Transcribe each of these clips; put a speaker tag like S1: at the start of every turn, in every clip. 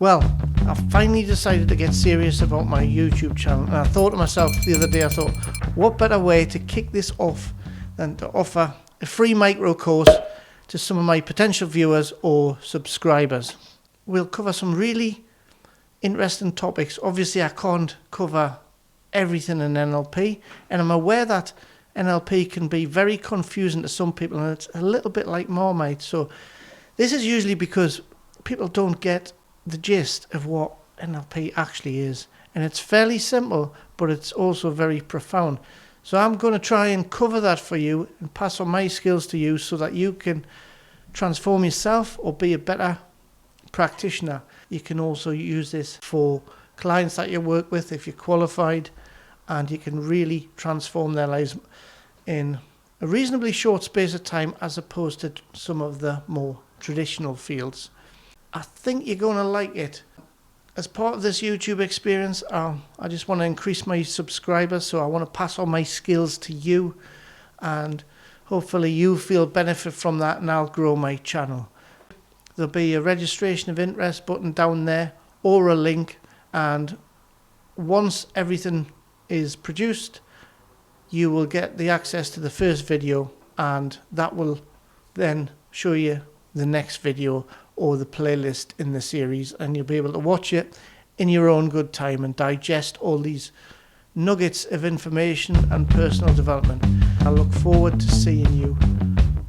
S1: Well, I finally decided to get serious about my YouTube channel, and I thought to myself the other day, what better way to kick this off than to offer a free micro course to some of my potential viewers or subscribers. We'll cover some really interesting topics. Obviously, I can't cover everything in NLP, and I'm aware that NLP can be very confusing to some people, and it's a little bit like Marmite. So this is usually because people don't get the gist of what NLP actually is, and it's fairly simple, but it's also very profound. So I'm going to try and cover that for you and pass on my skills to you so that you can transform yourself or be a better practitioner. You can also use this for clients that you work with if you're qualified, and you can really transform their lives in a reasonably short space of time as opposed to some of the more traditional fields. I think you're going to like it. As part of this YouTube experience, I just want to increase my subscribers, so I want to pass on my skills to you, and hopefully you feel benefit from that, and I'll grow my channel. There'll be a registration of interest button down there or a link, and once everything is produced, you will get the access to the first video, and that will then show you the next video or the playlist in the series, and you'll be able to watch it in your own good time and digest all these nuggets of information and personal development. I look forward to seeing you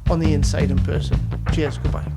S1: on the inside in person. Cheers, goodbye.